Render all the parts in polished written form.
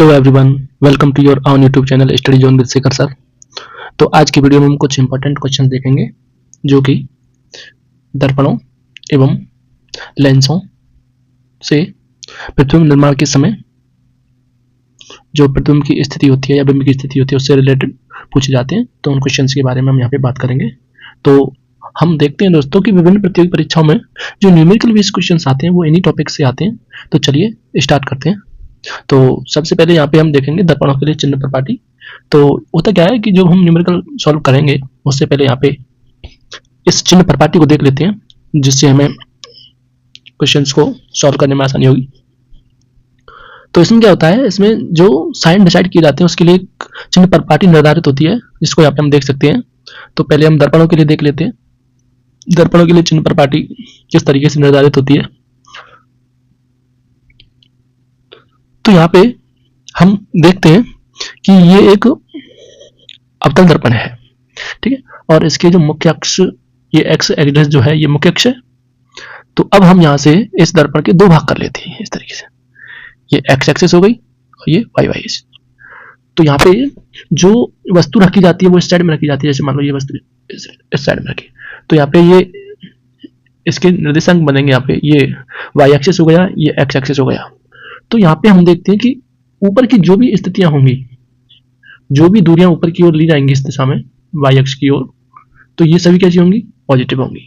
Hello everyone, welcome to your on YouTube channel study zone with Shekhar sir. तो आज की video में हम कुछ इंपॉर्टेंट क्वेश्चन देखेंगे जो कि दर्पणों एवं लेंसों से प्रतिबिंब निर्माण के समय जो प्रतिबिंब की स्थिति होती है या बिंब की स्थिति होती है उससे रिलेटेड पूछे जाते हैं। तो उन क्वेश्चन के बारे में हम यहाँ पे बात करेंगे। तो हम देखते हैं दोस्तों कि विभिन्न प्रतियोगी परीक्षाओं में जो न्यूमेरिकल बेस्ड क्वेश्चन आते हैं वो इन्हीं टॉपिक से आते हैं। तो चलिए स्टार्ट करते हैं। तो सबसे पहले यहाँ पे हम देखेंगे दर्पणों के लिए चिन्ह प्रपाटी। तो होता क्या है कि जब हम न्यूमेरिकल सॉल्व करेंगे उससे पहले यहाँ पे इस चिन्ह प्रपाटी को देख लेते हैं जिससे हमें क्वेश्चंस को सॉल्व करने में आसानी होगी। तो इसमें क्या होता है, इसमें जो साइन डिसाइड किए जाते हैं उसके लिए एक चिन्ह प्रपाटी निर्धारित होती है जिसको यहाँ पे हम देख सकते हैं। तो पहले हम दर्पणों के लिए देख लेते हैं दर्पणों के लिए चिन्ह प्रपाटी किस तरीके से निर्धारित होती है। तो यहाँ पे हम देखते हैं कि ये एक अवतल दर्पण है, ठीक है, और इसके जो मुख्य अक्ष ये एक्स एक्सिस जो है ये मुख्य अक्ष है। तो अब हम यहाँ से इस दर्पण के दो भाग कर लेते हैं इस तरीके से, ये एक्स एक्सिस हो गई और ये वाई एक्सिस। तो यहाँ पे जो वस्तु रखी जाती है वो इस साइड में रखी जाती है। जैसे मान लो ये वस्तु इस साइड में रखी, तो यहाँ पे ये इसके निर्देशांक बनेंगे। यहाँ पे ये वाई एक्सिस हो गया, ये एक्स एक्सिस हो गया। तो यहाँ पे हम देखते हैं कि ऊपर की जो भी स्थितियां होंगी, जो भी दूरियां ऊपर की ओर ली जाएंगी इस दिशा में वाई अक्ष की ओर, तो ये सभी कैसी होंगी, पॉजिटिव होंगी।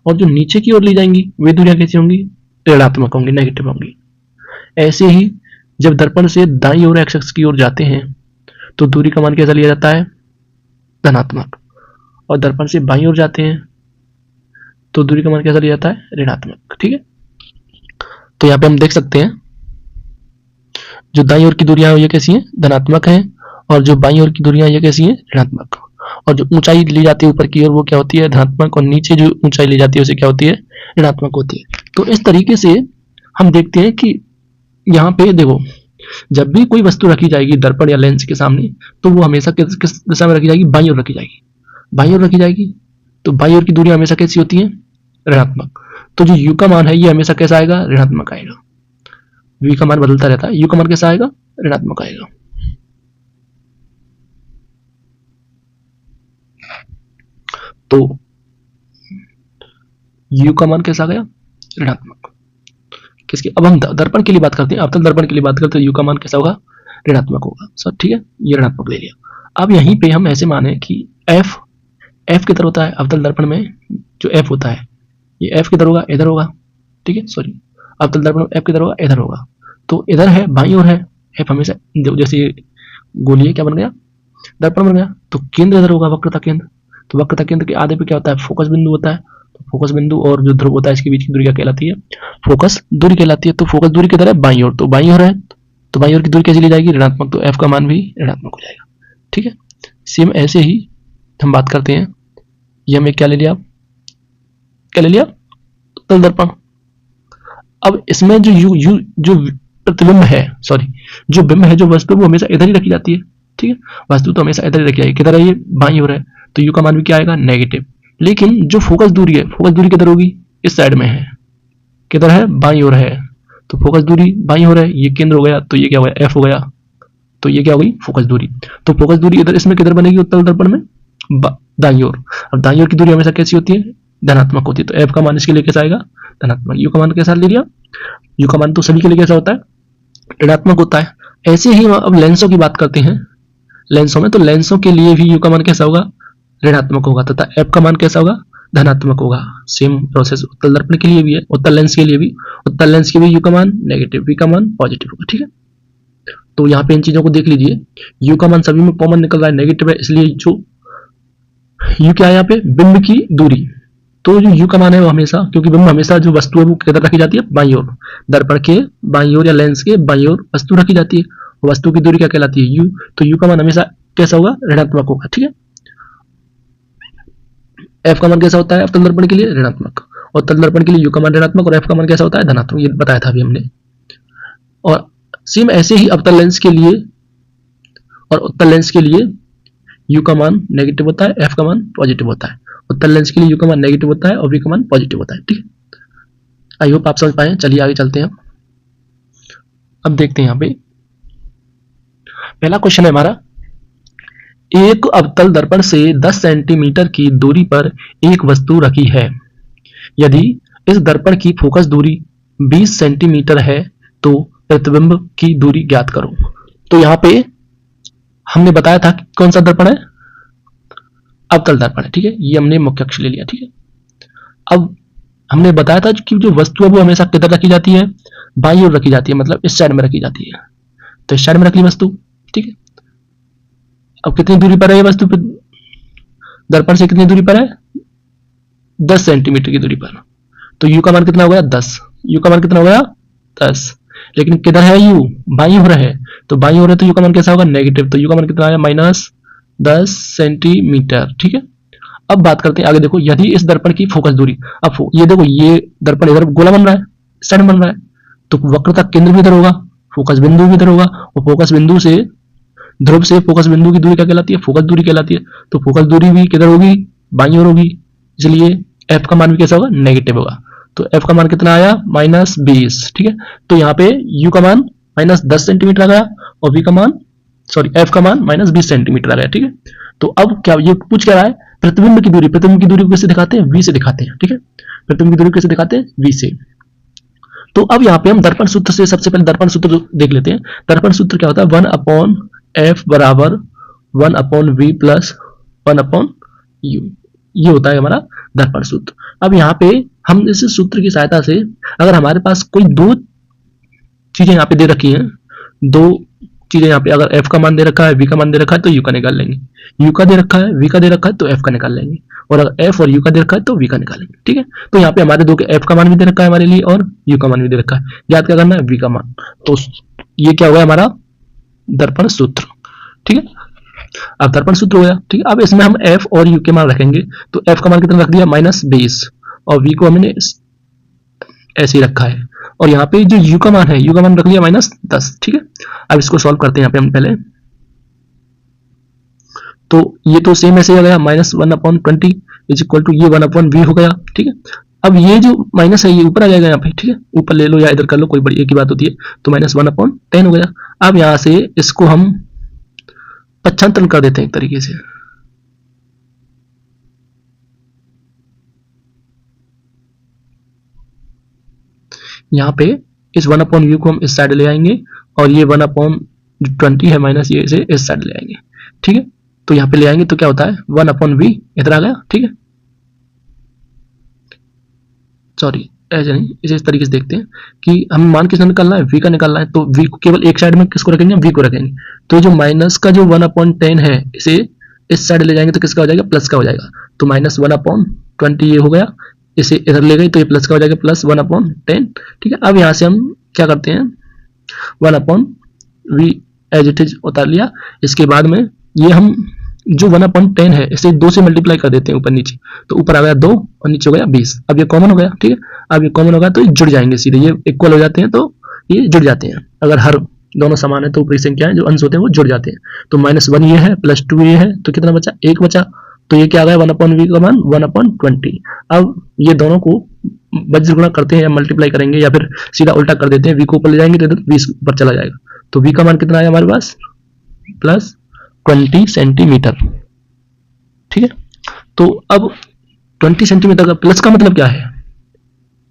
और जो नीचे की ओर ली जाएंगी वे दूरियां कैसी होंगी, ऋणात्मक होंगी, नेगेटिव होंगी। ऐसे ही जब दर्पण से दाईं ओर एक्स अक्ष की ओर जाते हैं तो दूरी का मान कैसा लिया जाता है, धनात्मक। और दर्पण से बाईं ओर जाते हैं तो दूरी का मान कैसा लिया जाता है, ऋणात्मक। ठीक है, तो यहाँ पे हम देख सकते हैं जो दाईं ओर की दूरियां ये कैसी हैं, धनात्मक हैं, और जो बाईं ओर की दूरियां ये कैसी हैं, ऋणात्मक। और जो ऊंचाई ली जाती है ऊपर की ओर वो क्या होती है, धनात्मक, और नीचे जो ऊंचाई ली जाती है उसे क्या होती है, ऋणात्मक होती है। तो इस तरीके से हम देखते हैं कि यहाँ पे देखो, जब भी कोई वस्तु रखी जाएगी दर्पण या लेंस के सामने तो वो हमेशा किस दिशा में रखी जाएगी, बाईं ओर रखी जाएगी। बाईं ओर रखी जाएगी तो बाईं ओर की दूरियां हमेशा कैसी होती है, ऋणात्मक। तो जो u का मान है ये हमेशा कैसा आएगा, ऋणात्मक आएगा। v का मान बदलता रहता है, u का मान कैसा आएगा, ऋणात्मक आएगा। तो u का मान कैसा आ गया, ऋणात्मक। किसके, अब हम दर्पण के लिए बात करते हैं, अवतल दर्पण के लिए बात करते हैं, u का मान कैसा होगा, ऋणात्मक होगा। सब ठीक है, ये ऋणात्मक ले लिया। अब यहीं पे हम ऐसे माने कि f किधर होता है अवतल दर्पण में, जो f होता है ये f किधर होगा, इधर होगा। ठीक है, सॉरी, अवतल दर्पण में f किधर होगा, इधर होगा। तो इधर है, बाईं ओर है, f हमेशा जैसे गोलीय क्या बन गया, दर्पण बन गया। तो केंद्र इधर होगा, वक्रता केंद्र। तो वक्रता केंद्र के आधे पे क्या होता है, फोकस बिंदु होता है। तो फोकस बिंदु और जो ध्रुव होता है इसके बीच की दूरी क्या कहलाती है, फोकस दूरी कहलाती है। तो फोकस दूरी किधर है, बाईं ओर। तो बाईं ओर है तो बाईं ओर की दूरी कैसी ली जाएगी, ऋणात्मक। तो f का मान भी ऋणात्मक हो जाएगा। ठीक है, सेम ऐसे ही हम बात करते हैं, ये हमें क्या ले लिया, क्या ले लिया, उत्तल दर्पण। अब इसमें जो प्रतिबिंब है, सॉरी, जो बिंब है, जो वस्तु, वो हमेशा इधर ही रखी जाती है। ठीक है, वस्तु तो हमेशा इधर ही रखी जाएगी। किधर है, ये बाईं ओर है, तो u का मान भी क्या आएगा, नेगेटिव। लेकिन जो फोकस दूरी है, फोकस दूरी किधर होगी, इस साइड में है। किधर है, बाईं ओर है। तो फोकस दूरी बाईं ओर है, ये केंद्र हो गया, तो ये क्या हो गया, f हो गया। तो ये क्या हो गई, फोकस दूरी। तो फोकस दूरी इधर, इसमें किधर बनेगी, उत्तल दर्पण में दाईं ओर। अब दाईं ओर की दूरी हमेशा कैसी होती है, धनात्मक होती है। तो f का मान इसके लिए कैसा आएगा, धनात्मक। u का मान कैसा ले लिया, u का मान तो सभी के लिए कैसा होता है, ऋणात्मक होता है। ऐसे ही अब लेंसों की बात करते हैं, लेंसों में, तो लेंसों के लिए भी u का मान कैसा होगा, ऋणात्मक होगा, तथा f का मान कैसा होगा, धनात्मक होगा। सेम प्रोसेस उत्तल दर्पण के लिए भी है, उत्तल लेंस के लिए भी। उत्तल लेंस के भी u का मान नेगेटिव, v का मान पॉजिटिव होगा। ठीक है, तो यहाँ पे इन चीजों को देख लीजिए, u का मान सभी में कॉमन निकल रहा है, नेगेटिव है, इसलिए जो u क्या है यहाँ पे, बिंब की दूरी। तो जो u का मान है वो हमेशा, क्योंकि बिंब हमेशा जो वस्तु है वो किधर रखी जाती है, बाईं ओर। दर्पण के बाईं ओर या लेंस के बाईं ओर वस्तु रखी जाती है। वस्तु की दूरी क्या कहलाती है, u। तो u का मान हमेशा कैसा होगा, ऋणात्मक होगा। ठीक है, f का मान कैसा होता है अवतल दर्पण के लिए, ऋणात्मक। और तल दर्पण के लिए u का मान ऋणात्मक और f का मान कैसा होता है, धनात्मक। ये बताया था अभी हमने। और सेम ऐसे ही अवतल लेंस के लिए और उत्तल लेंस के लिए u का मान नेगेटिव होता है, f का मान पॉजिटिव होता है। उत्तल लेंस के लिए u का मान नेगेटिव होता है और v का मान पॉजिटिव होता है। ठीक है, आई होप आप समझ पाए। चलिए आगे चलते हैं। अब देखते हैं यहाँ पे पहला क्वेश्चन है हमारा, एक अवतल दर्पण से 10 सेंटीमीटर की दूरी पर एक वस्तु रखी है। यदि इस दर्पण की फोकस दूरी 20 सेंटीमीटर है तो प्रतिबिंब की दूरी ज्ञात करो। तो यहाँ पे हमने बताया था कि कौन सा दर्पण है, अवतल दर्पण है, ठीक है, ये हमने मुख्य अक्ष ले लिया, ठीक है। अब हमने बताया था कि जो वस्तु है वो हमेशा किधर रखी जाती है, बाईं ओर रखी जाती है, मतलब इस साइड में रखी जाती है। तो इस साइड में रख ली वस्तु, ठीक है। अब कितनी दूरी पर है ये वस्तु दर्पण से, कितनी दूरी पर है, 10 सेंटीमीटर की दूरी पर। तो u का मान कितना हो गया, 10। u का मान कितना हो गया, 10। लेकिन किधर है u, बाईं ओर है, तो बाईं ओर है तो u का मान कैसा होगा, नेगेटिव। तो u का मान कितना आया, -10 सेंटीमीटर, ठीक है। अब बात करते हैं आगे, देखो यदि इस दर्पण की फोकस दूरी, अब ये देखो ये दर्पण इधर गोला बन रहा है, साइड बन रहा है, तो वक्रता केंद्र भी इधर होगा, फोकस बिंदु भी इधर होगा, और फोकस बिंदु से ध्रुव से फोकस बिंदु की दूरी क्या कहलाती है, फोकस दूरी कहलाती है। तो फोकस दूरी भी किधर होगी, बाईं ओर होगी, इसलिए f का मान भी कैसा होगा, नेगेटिव होगा। तो f का मान कितना आया, -20, ठीक है। तो यहाँ पे u का मान -10 सेंटीमीटर आ गया, और v का मान, सॉरी f का मान -20 सेंटीमीटर आ गया, ठीक है। तो अब क्या ये पूछ क्या रहा है, प्रतिबिंब की दूरी, प्रतिबिंब की दूरी को कैसे दिखाते हैं, v से दिखाते हैं, ठीक है। प्रतिबिंब की दूरी कैसे दिखाते हैं, v से। तो अब यहाँ पे हम दर्पण सूत्र से सबसे पहले दर्पण सूत्र देख लेते हैं। दर्पण सूत्र क्या होता है, 1/f बराबर 1/v प्लस 1/u, ये होता है हमारा दर्पण सूत्र। अब यहाँ पे हम इस सूत्र की सहायता से, अगर हमारे पास कोई दो चीजें यहाँ पे दे रखी हैं, दो चीजें यहाँ पे, अगर f का मान दे रखा है, v का मान दे रखा है, तो u का निकाल लेंगे। u का दे रखा है, v का दे रखा है, तो f का निकाल लेंगे। और अगर f और u का दे रखा है तो v का निकालेंगे, ठीक है। तो यहाँ पे हमारे दो के f का मान भी दे रखा है हमारे लिए, और u का मान भी दे रखा है। याद क्या करना है, v का मान। तो ये क्या हुआ हमारा दर्पण सूत्र, ठीक है। अब दर्पण सूत्र हो गया, ठीक है। अब इसमें हम f और u के मान रखेंगे। तो f का मान कितना रख दिया, -20, और v को हमने ऐसे ही रखा है। और यहाँ पे जो u का मान है, u का मान रख लिया -10, ठीक है। अब इसको सॉल्व करते हैं यहाँ पे हम पहले। तो ये तो सेम ऐसे ही आ गया, -1/20 इज इक्वल टू ये 1/v हो गया, ठीक है। अब ये जो माइनस है ये ऊपर आ जाएगा यहाँ पे, ठीक है, ऊपर ले लो या इधर कर लो, कोई बड़ी एक ही बात होती है। तो -1/10 हो गया। अब यहाँ से इसको हम पच्छांतरण कर देते हैं एक तरीके से। यहाँ पे इस 1/u को हम इस साइड ले आएंगे, और ये 1/20 है माइनस, ये इसे इस साइड ले आएंगे, ठीक है। तो यहाँ पे ले आएंगे तो क्या होता है, 1/v इधर आ गया, ठीक है। सॉरी ऐसे नहीं, इसे इस तरीके से देखते हैं कि हम मान किसका निकालना है, v का निकालना है। तो v को केवल एक साइड में किसको रखेंगे, v को रखेंगे। तो जो माइनस का जो 1/10 है, इसे इस साइड ले जाएंगे तो किसका हो जाएगा, प्लस का हो जाएगा। तो -1/20 ये हो गया, इसे इधर ले गई तो ये प्लस का हो जाएगा, +1/10, ठीक है। अब यहाँ से हम क्या करते हैं, 1/v एज इट इज उतार लिया। इसके बाद में ये हम जो 1/10 है इसे 2 से मल्टीप्लाई कर देते हैं ऊपर नीचे। तो ऊपर आ गया 2 और नीचे हो गया 20। अब ये कॉमन हो गया, ठीक है। अब ये कॉमन होगा तो ये जुड़ जाएंगे सीधे, ये इक्वल हो जाते हैं तो ये जुड़ जाते हैं। अगर हर दोनों समान है तो ऊपरी संख्या जो अंश होते हैं वो जुड़ जाते हैं। तो -1 ये है, +2 ये है, तो कितना बचा, 1 बचा। तो ये क्या आ गया, 1/v का मान 1/20। अब ये दोनों को वज्र गुणा करते हैं या मल्टीप्लाई करेंगे, या फिर सीधा उल्टा कर देते हैं, v को ऊपर ले जाएंगे तो इधर 20 ऊपर चला जाएगा। तो v का मान कितना आया हमारे पास, +20 सेंटीमीटर, ठीक है। तो अब 20 सेंटीमीटर का प्लस का मतलब क्या है,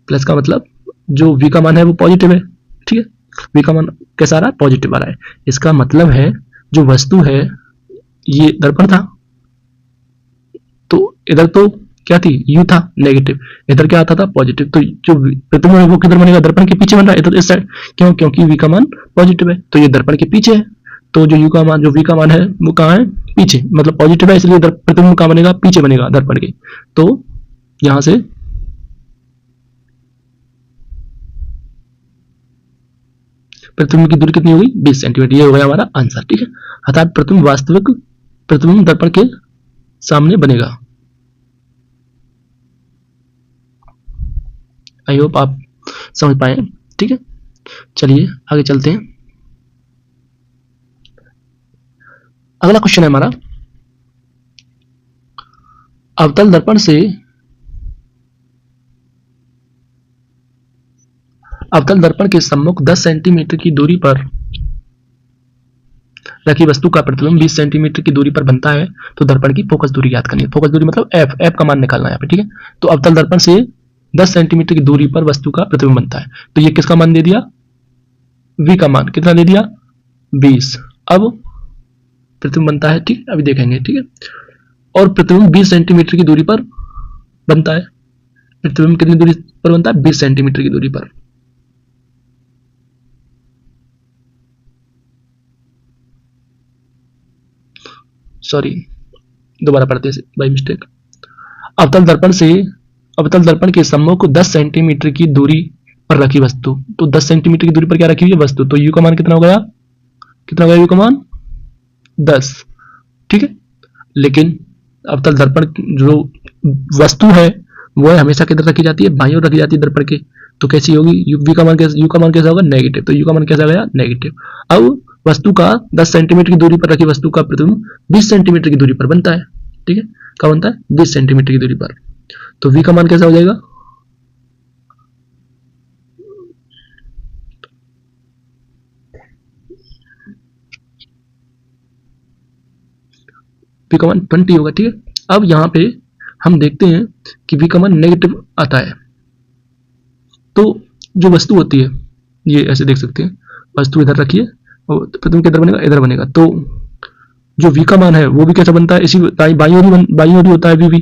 प्लस का मतलब जो v का मान है वो पॉजिटिव है, ठीक है। v का मान कैसा आ रहा है, पॉजिटिव आ रहा है। इसका मतलब है जो वस्तु है, ये दर्पण था, तो इधर तो क्या थी, u था नेगेटिव, इधर क्या आता था, पॉजिटिव। तो जो प्रतिबिंब है वो किधर बनेगा, दर्पण के पीछे बन रहा है, इधर इस साइड। क्यों, क्योंकि v का मान पॉजिटिव है, तो ये दर्पण के पीछे है। तो जो u का मान, जो v का मान है वो कहाँ है, पीछे, मतलब पॉजिटिव है, इसलिए प्रतिबिंब कहाँ बनेगा, पीछे बनेगा दर्पण के। तो यहां से प्रतिबिंब की दूरी कितनी होगी, 20 सेंटीमीटर, ये हो गया हमारा आंसर, ठीक है। अर्थात प्रतिबिंब वास्तविक प्रतिबिंब दर्पण के सामने बनेगा। आई होप आप समझ पाए, ठीक है। चलिए आगे चलते हैं। अगला क्वेश्चन है हमारा, अवतल दर्पण से अवतल दर्पण के सम्मुख 10 सेंटीमीटर की दूरी पर रखी वस्तु का प्रतिबिंब 20 सेंटीमीटर की दूरी पर बनता है तो दर्पण की फोकस दूरी ज्ञात करनी है। फोकस दूरी मतलब एफ, एफ का मान निकालना है यहाँ पे, ठीक है। तो अवतल दर्पण से 10 सेंटीमीटर की दूरी पर वस्तु का प्रतिबिंब बनता है, तो ये किसका मान दे दिया, v का मान कितना दे दिया 20। अब प्रतिबिंब बनता है, ठीक, अभी देखेंगे, ठीक है। और प्रतिबिंब 20 सेंटीमीटर की दूरी पर बनता है, प्रतिबिंब कितनी दूरी पर बनता है, 20 सेंटीमीटर की दूरी पर। सॉरी, दोबारा पढ़ते हैं बाय मिस्टेक। अवतल दर्पण के सम्मुख 10 सेंटीमीटर की दूरी पर रखी वस्तु, तो 10 सेंटीमीटर की दूरी पर क्या रखी हुई है वस्तु, तो u का मान कितना हो गया, कितना हो गया u का मान 10, ठीक है। लेकिन अवतल दर्पण जो वस्तु है वो हमेशा किधर रखी जाती है, बाईं ओर रखी जाती है दर्पण के, तो कैसी होगी, u का मान कैसा होगा, नेगेटिव, तो u का मान कैसा गया, नेगेटिव। अब वस्तु का 10 सेंटीमीटर की दूरी पर रखी वस्तु का प्रतिबिंब 20 सेंटीमीटर की दूरी पर बनता है, ठीक है, कब बनता है, 20 सेंटीमीटर की दूरी पर, तो v का मान कैसा हो जाएगा, v का मान 20 होगा, ठीक है। अब यहां पे हम देखते हैं कि v का मान नेगेटिव आता है, तो जो वस्तु होती है ये ऐसे देख सकते हैं, वस्तु इधर रखिए और प्रतिबिंब किधर बनेगा, इधर बनेगा, तो जो v का मान है वो भी कैसा बनता है, इसी बाईं ओर ही होता है v,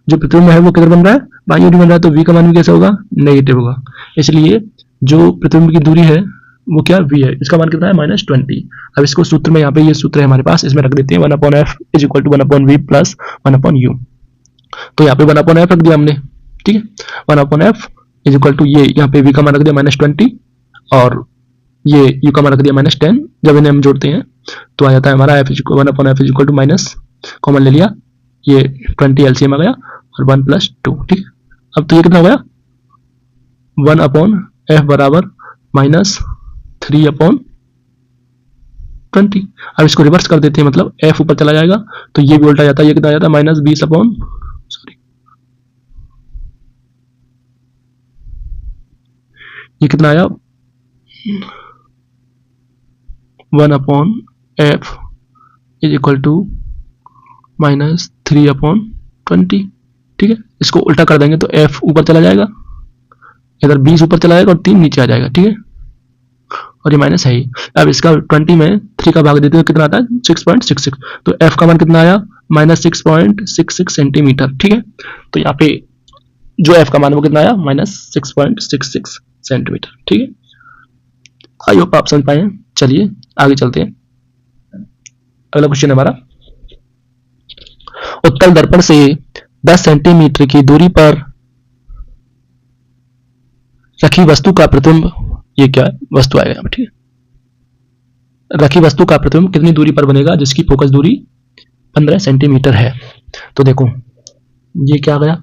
जो प्रतिबिंब है वो किधर बन रहा है, बाईं ओर बन रहा है, तो v का मान भी कैसा होगा, नेगेटिव होगा। इसलिए जो प्रतिबिंब की दूरी है वो क्या v है, इसका मान कितना है, -20। अब इसको सूत्र में, यहाँ पे ये सूत्र है हमारे पास, इसमें रख देते हैं 1/f = 1/v + 1/u। तो यहाँ पे 1/f रख दिया हमने, ठीक है, 1/f = ये यहाँ पे v का मान रख दिया -20 और ये u का मान रख दिया -10। जब इन्हें हम जोड़ते हैं तो आ जाता है हमारा 1/f = माइनस, कॉमन ले लिया, ये 20 एलसीएम आ गया और 1 + 2, ठीक है। अब तो ये कितना हो गया, 1/f बराबर -3/20। अब इसको रिवर्स कर देते हैं, मतलब f ऊपर चला जाएगा तो ये भी उल्टा जाता है, ये कितना आ जाता है, -20 ये कितना आया, 1/f = -3/20, ठीक है। इसको उल्टा कर देंगे तो f ऊपर चला जाएगा, इधर 20 ऊपर चला जाएगा और 3 नीचे आ जाएगा, ठीक है, और ये माइनस है ही। अब इसका 20 में 3 का भाग देते हैं तो कितना आता है, 6.66, तो f का मान कितना आया, -6.66 सेंटीमीटर, ठीक है। तो यहाँ पे जो f का मान वो कितना आया, -6.66 सेंटीमीटर, ठीक है। आई होप आप समझ पाए हैं। चलिए आगे चलते हैं, अगला क्वेश्चन हमारा, उत्तल दर्पण से 10 सेंटीमीटर की दूरी पर रखी वस्तु का प्रतिबिंब, ये क्या है, वस्तु आएगा यहाँ पे, ठीक है। रखी वस्तु का प्रतिबिंब कितनी दूरी पर बनेगा, जिसकी फोकस दूरी 15 सेंटीमीटर है। तो देखो ये क्या आ गया,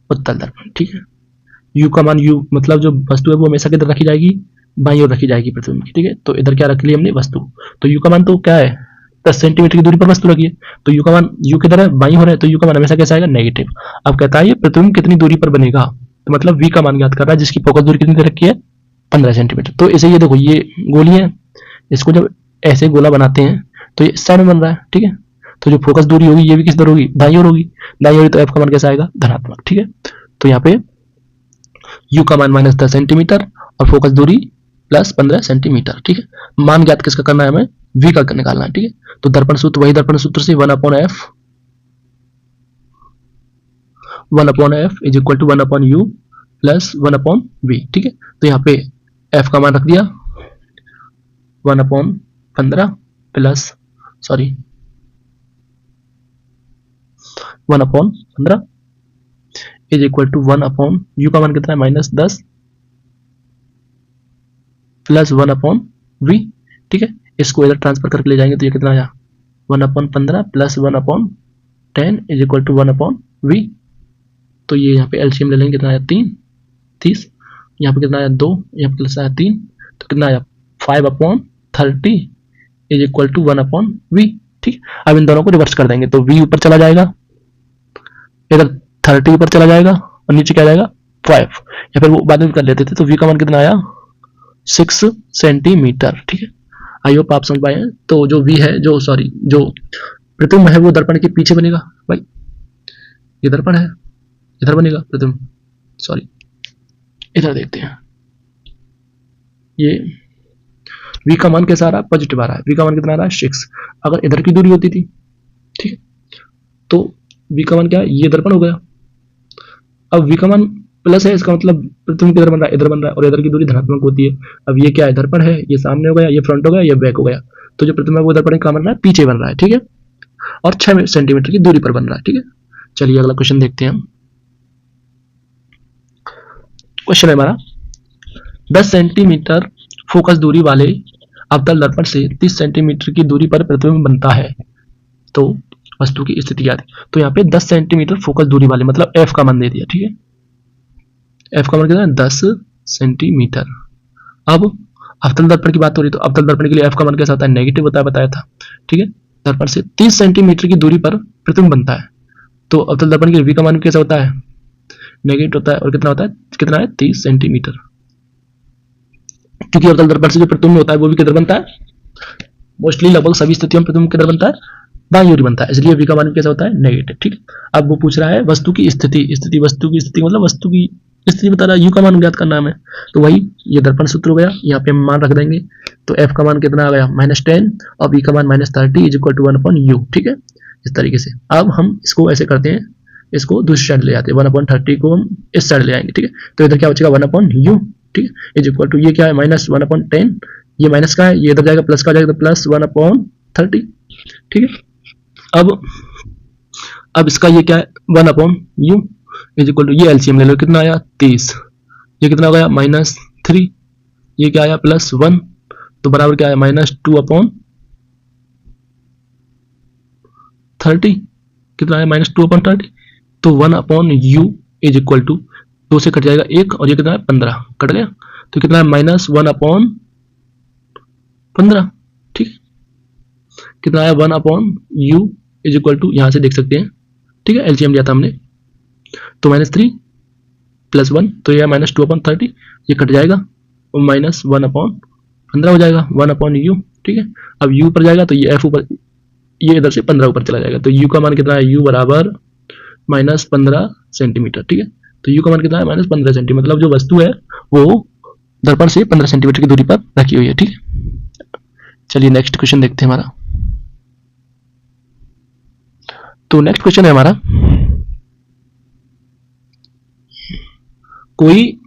उत्तल दर्पण, ठीक है। u का मान, u मतलब जो वस्तु है वो हमेशा किधर रखी जाएगी, बाईं ओर रखी जाएगी प्रतिबिंब की, ठीक है। तो इधर क्या रख ली हमने, वस्तु, तो u का मान तो क्या है, 10 सेंटीमीटर की दूरी पर वस्तु रखी है, तो u का मान, u किधर है, बाईं ओर है, तो u का मान हमेशा कैसा आएगा, नेगेटिव। अब कहता है ये प्रतिबिंब कितनी दूरी पर बनेगा, तो मतलब v का मान ज्ञात कर रहा है, जिसकी फोकस दूरी कितनी रखी है, 15 सेंटीमीटर। तो इसे ये देखो, ये गोली है, इसको जब ऐसे गोला बनाते हैं तो ये साइड में बन रहा है, ठीक है। तो जो फोकस दूरी होगी ये भी किस तरह होगी, दाईं ओर होगी, दाईं ओर, तो f का मान कैसा आएगा, धनात्मक, ठीक है। तो यहाँ पे u का मान -10 सेंटीमीटर और फोकस दूरी +15 सेंटीमीटर, ठीक है। मान ज्ञात किसका करना है, हमें v का निकालना है, ठीक है। तो दर्पण सूत्र, वही दर्पण सूत्र से 1/f = 1/u + 1/v, ठीक है। तो यहाँ पे f का मान रख दिया 1/15 प्लस, सॉरी 1/15 = 1 u का मान कितना है, -10 प्लस 1/v, ठीक है। इसको इधर ट्रांसफर करके ले जाएंगे तो ये कितना आया, 1/15 प्लस 1/10 = 1/v। तो ये यहाँ पे एलसीएम ले लेंगे, कितना आया, 30, यहाँ पे कितना आया, 2, यहाँ पे प्लस आया 3, तो कितना आया, 5/30 = 1/v, ठीक। अब इन दोनों को रिवर्स कर देंगे तो v ऊपर चला जाएगा, इधर 30 ऊपर चला जाएगा और नीचे क्या जाएगा, 5, या फिर वो बाद में कर लेते थे। तो v का मान कितना आया, 6 सेंटीमीटर, ठीक है। आई होप आप समझ पाए हैं। तो जो v है, जो प्रतिबिंब है वो दर्पण के पीछे बनेगा भाई, ये दर्पण है, इधर बनेगा प्रतिबिंब, सॉरी इधर देखते हैं, ये v का मान कैसा आ रहा है, पॉजिटिव आ रहा है, v का मान कितना आ रहा है 6। अगर इधर की दूरी होती थी, ठीक है, तो v का मान क्या है, ये दर्पण हो गया। अब v का मान प्लस है, इसका मतलब प्रतिबिंब किधर बन रहा है, इधर बन रहा है, और इधर की दूरी धनात्मक होती है। अब ये क्या है, दर्पण है, ये सामने हो गया, ये फ्रंट हो गया, ये बैक हो गया। तो जो प्रतिबिंब है वो दर्पण का बन रहा है, पीछे बन रहा है, ठीक है, और 6 सेंटीमीटर की दूरी पर बन रहा है, ठीक है। चलिए अगला क्वेश्चन देखते हैं हम। क्वेश्चन है हमारा, 10 सेंटीमीटर फोकस दूरी वाले अवतल दर्पण से 30 सेंटीमीटर की दूरी पर प्रतिबिंब बनता है, तो वस्तु की स्थिति क्या थी। तो यहाँ पे 10 सेंटीमीटर फोकस दूरी वाले, मतलब f का मान दे दिया, ठीक है, f का मान कितना है 10 सेंटीमीटर। अब अवतल दर्पण की बात हो रही, तो अवतल दर्पण के लिए f का मान कैसा होता है, नेगेटिव होता है, बताया था, ठीक है। दर्पण से 30 सेंटीमीटर की दूरी पर प्रतिबिंब बनता है, तो अवतल दर्पण के लिए v का मान कैसा होता है, नेगेटिव होता है, और कितना होता है, कितना है 30 सेंटीमीटर, क्योंकि अवतल दर्पण से जो प्रतिबिंब होता है वो भी किधर बनता है, मोस्टली लगभग सभी स्थितियों में प्रतिबिंब किधर बनता है, बाईं ओर बनता है, इसलिए v का मान कैसा होता है, नेगेटिव, ठीक है। अब वो पूछ रहा है वस्तु की स्थिति, वस्तु की स्थिति मतलब वस्तु की स्थिति बता रहा है, u का मान ज्ञात करना है हमें, तो वही ये दर्पण सूत्र हो गया, यहाँ पे हम मान रख देंगे, तो f का मान कितना आ गया -10 और v का मान -30 इज इक्वल टू 1/u, ठीक है, इस तरीके से। अब हम इसको ऐसे करते हैं, इसको दूसरी साइड ले जाते हैं, 1/30 को हम इस साइड ले आएंगे, ठीक है, तो इधर क्या बचेगा 1/u, ठीक है, इज इक्वल टू ये क्या है -1/10, ये माइनस का है, ये इधर जाएगा प्लस का जाएगा, तो प्लस 1/30, ठीक है। अब इसका ये क्या है 1/u इज इक्वल टू, ये एलसीएम ले लो, कितना आया 30, ये कितना हो गया -3, ये क्या आया +1, तो बराबर क्या आया -2/30, कितना आया -2/30, तो 1/u इज इक्वल टू 2 से कट जाएगा 1, और ये कितना है 15, कट गया, तो कितना है -1/15, ठीक, कितना है 1/u इज इक्वल टू, यहां से देख सकते हैं, ठीक है, एलसीएम लिया था हमने, तो -3 + 1, तो यह -2/30, ये कट जाएगा और -1/15 हो जाएगा 1/u, ठीक है। अब u पर जाएगा तो ये f ऊपर, ये इधर से 15 ऊपर चला जाएगा, तो u का मान कितना है, u बराबर -15 सेंटीमीटर, ठीक है। तो u का मान कितना है -15 सेंटीमीटर, मतलब जो वस्तु है वो दर्पण से 15 सेंटीमीटर की दूरी पर रखी हुई है, ठीक है। चलिए नेक्स्ट क्वेश्चन देखते हैं हमारा। तो नेक्स्ट क्वेश्चन है हमारा, कोई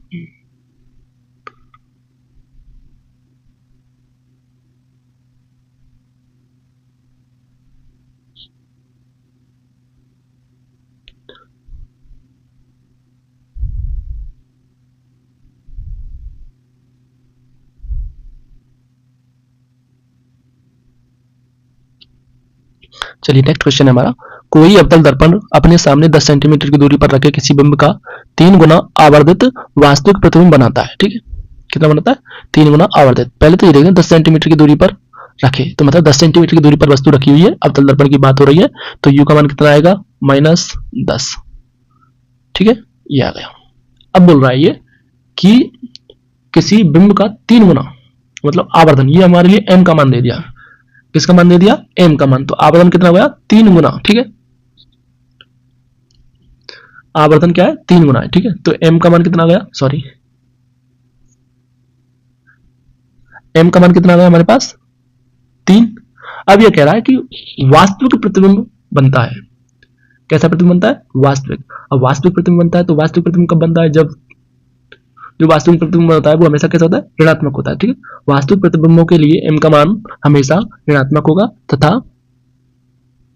चलिए नेक्स्ट क्वेश्चन है हमारा, कोई अवतल दर्पण अपने सामने 10 सेंटीमीटर की दूरी पर रखे किसी बिंब का 3 गुना आवर्धित वास्तविक प्रतिबिंब बनाता है, ठीक है, कितना बनाता है 3 गुना आवर्धित। पहले तो ये देखें 10 सेंटीमीटर की दूरी पर रखे, तो मतलब 10 सेंटीमीटर की दूरी पर वस्तु रखी हुई है, अवतल दर्पण की बात हो रही है, तो u का मान कितना आएगा -10, ठीक है, ये आ गया। अब बोल रहा है ये कि किसी बिंब का 3 गुना मतलब आवर्धन, ये हमारे लिए m का मान दे दिया, किसका मान दे दिया, m का मान, तो आवर्धन कितना हो गया 3 गुना, ठीक है, आवर्धन क्या है 3 गुना है, ठीक है, तो m का मान कितना आ गया, सॉरी m का मान कितना आ गया हमारे पास 3। अब यह कह रहा है कि वास्तविक प्रतिबिंब बनता है, कैसा प्रतिबिंब बनता है, वास्तविक। अब वास्तविक प्रतिबिंब बनता है, तो वास्तविक प्रतिबिंब कब बनता है, जब जो वास्तविक प्रतिबिंब होता है वो हमेशा कैसा होता है, ऋणात्मक होता है, ठीक है। वास्तविक प्रतिबिंबों के लिए m का मान हमेशा ऋणात्मक होगा तथा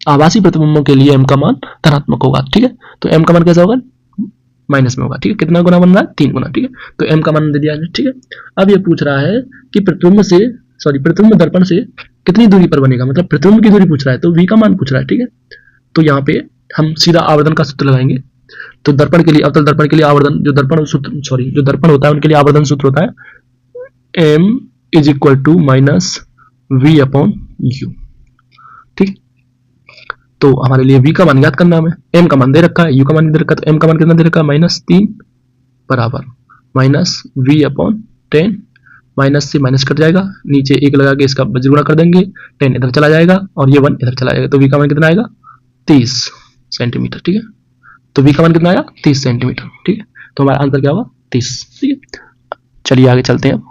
आभासी प्रतिबिंबों के लिए m का मान धनात्मक होगा, ठीक है। तो m का मान कैसा होगा, माइनस में होगा, ठीक है, कितना गुना बन रहा है 3 गुना, ठीक है, तो m का मान दे दिया है, ठीक है। अब ये पूछ रहा है कि प्रतिबिंब दर्पण से कितनी दूरी पर बनेगा, मतलब प्रतिबिंब की दूरी पूछ रहा है, तो v का मान पूछ रहा है, ठीक है। तो यहाँ पे हम सीधा आवर्धन का सूत्र लगाएंगे, तो दर्पण के लिए, अवतल दर्पण के लिए आवर्धन, जो दर्पण सूत्र सॉरी जो दर्पण होता है उनके लिए आवर्धन सूत्र होता है m is equal to -v/u, ठीक। तो हमारे लिए v का मान ज्ञात करना है, हमें m का मान दे रखा है, u का मान दे रखा है, तो m का मान कितना दे रखा है -3 बराबर -v/10 माइनस से माइनस कट जाएगा, नीचे 1 लगा के इसका बज गुणा कर देंगे, 10 इधर चला जाएगा और ये 1 इधर चला जाएगा, तो v का मान कितना आएगा 30 सेंटीमीटर। ठीक है, तो v का मान कितना आया 30 सेंटीमीटर। ठीक है, तो हमारा आंसर क्या होगा 30। ठीक है, चलिए आगे चलते हैं।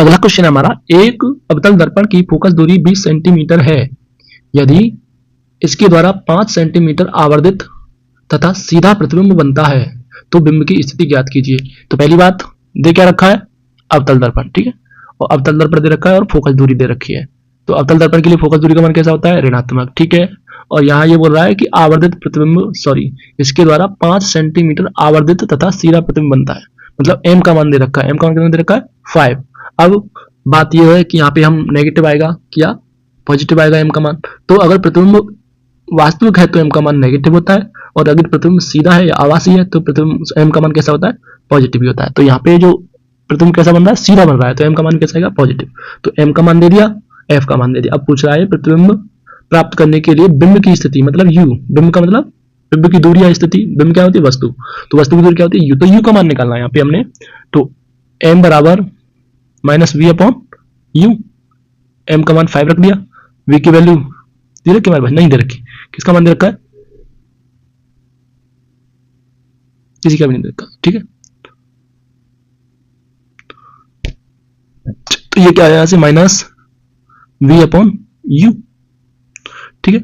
अगला क्वेश्चन है हमारा, एक अवतल दर्पण की फोकस दूरी 20 सेंटीमीटर है, यदि इसके द्वारा 5 सेंटीमीटर आवर्धित तथा सीधा प्रतिबिंब बनता है तो बिंब की स्थिति ज्ञात कीजिए। तो पहली बात दे क्या रखा है, अवतल दर्पण। ठीक है, और अवतल दर्पण दे रखा है और फोकस दूरी दे रखी है। तो अवतल दर्पण के लिए फोकस दूरी का मान कैसा होता है, ऋणात्मक। ठीक है, और यहाँ ये बोल रहा है कि आवर्धित प्रतिबिंब इसके द्वारा 5 सेंटीमीटर आवर्धित तथा सीधा प्रतिबिंब बनता है, मतलब m का मान दे रखा है। m का मान कितना दे रखा है 5। अब बात यह है कि यहाँ पे हम नेगेटिव आएगा क्या पॉजिटिव आएगा m का मान। तो अगर प्रतिबिंब वास्तविक है तो m का मान नेगेटिव होता है, और अगर प्रतिबिंब सीधा है या आभासी है तो प्रतिबिंब m का मान कैसा होता है, पॉजिटिव ही होता है। तो यहाँ पे जो प्रतिबिंब कैसा बन रहा है, सीधा बन रहा है, तो m का मान कैसा आएगा, पॉजिटिव। तो m का मान दे दिया, f का मान दे दिया। अब पूछ रहा है प्रतिबिंब प्राप्त करने के लिए बिंब की स्थिति, मतलब u, बिंब का मतलब बिंब की दूरी या स्थिति। बिंब क्या होती है, वस्तु, तो वस्तु की दूरी क्या होती है u, तो u का मान निकालना है यहाँ पे हमने। तो m बराबर minus v upon u, M का मान 5 रख दिया, v की वैल्यू दे रखी हमारे पास, नहीं दे रखी, किसका मान दे रखा है, किसी का भी नहीं दे रखा। ठीक है, तो ये क्या है यहां से माइनस v अपॉन यू। ठीक है,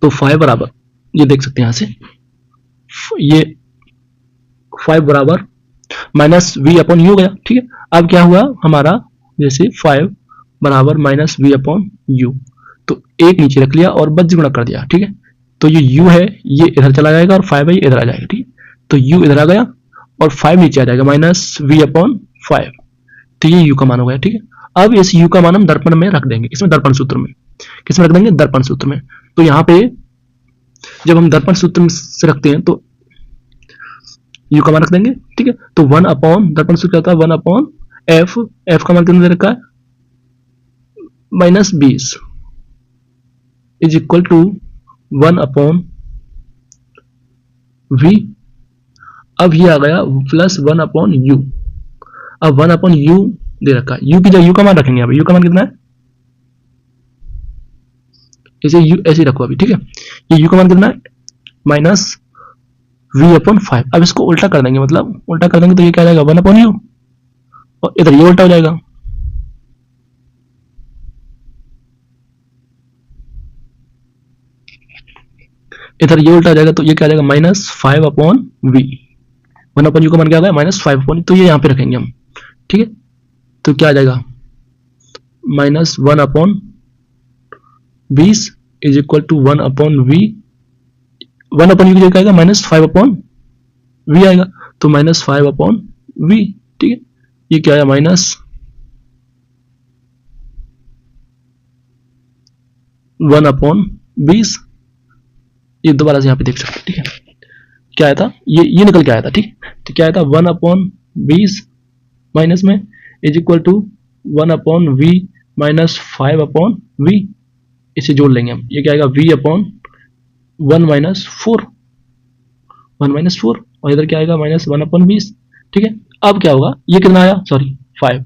तो 5 बराबर ये देख सकते हैं यहां से, ये 5 बराबर माइनस वी अपॉन यू हो गया। ठीक है, अब क्या हुआ हमारा, जैसे 5 बराबर माइनस वी अपॉन यू, तो एक नीचे रख लिया और बज्र गुणा कर दिया। ठीक है, तो ये u है ये इधर चला जाएगा और 5 है ये इधर आ जाएगा। ठीक है, तो u इधर आ गया और 5 नीचे आ जाएगा, माइनस वी अपॉन 5, तो ये u का मान हो गया। ठीक है, अब इस u का मान हम दर्पण में रख देंगे, इसमें दर्पण सूत्र में, किसमें रख देंगे, दर्पण सूत्र में। तो यहाँ पे जब हम दर्पण सूत्र से रखते हैं तो u का मान रख देंगे। ठीक है, तो 1 अपॉन दर्पण सूत्र क्या होता है, 1 अपॉन f, f का मान कितना दे रखा है minus 20 is equal to 1 upon v। अब ये आ गया प्लस 1 अपॉन u। अब 1 अपॉन u दे रखा है, u की जगह u का मान रखेंगे, अभी u का मान कितना है, इसे u ऐसे ही रखो अभी। ठीक है, ये u का मान कितना है माइनस v अपॉन 5। अब इसको उल्टा कर देंगे, मतलब उल्टा कर देंगे तो ये क्या जाएगा 1 अपॉन u, और इधर ये उल्टा हो जाएगा। इधर ये उल्टा हो जाएगा तो ये क्या जाएगा minus 5 upon v। 1 upon u का मान क्या आ गया माइनस 5 अपॉन, तो ये यहाँ पे रखेंगे हम। ठीक है, तो क्या आ जाएगा minus 1 upon 20 is equal to 1 upon v। 1 upon u की जगह आएगा माइनस 5 अपॉन v आएगा, तो माइनस 5 अपॉन v। ठीक है, ये क्या आया माइनस 1 अपॉन 20, ये दोबारा से यहाँ पे देख सकते हैं। ठीक है, क्या आया था, ये निकल के आया था। ठीक, तो क्या आया था 1 अपॉन 20 माइनस में is equal to 1 upon v minus 5 upon v, इसे जोड़ लेंगे हम, ये क्या आएगा v अपॉन 1 माइनस 4, 1 माइनस 4, और इधर क्या आएगा माइनस 1 अपॉन 20। ठीक है, अब क्या होगा, ये कितना आया, सॉरी 5,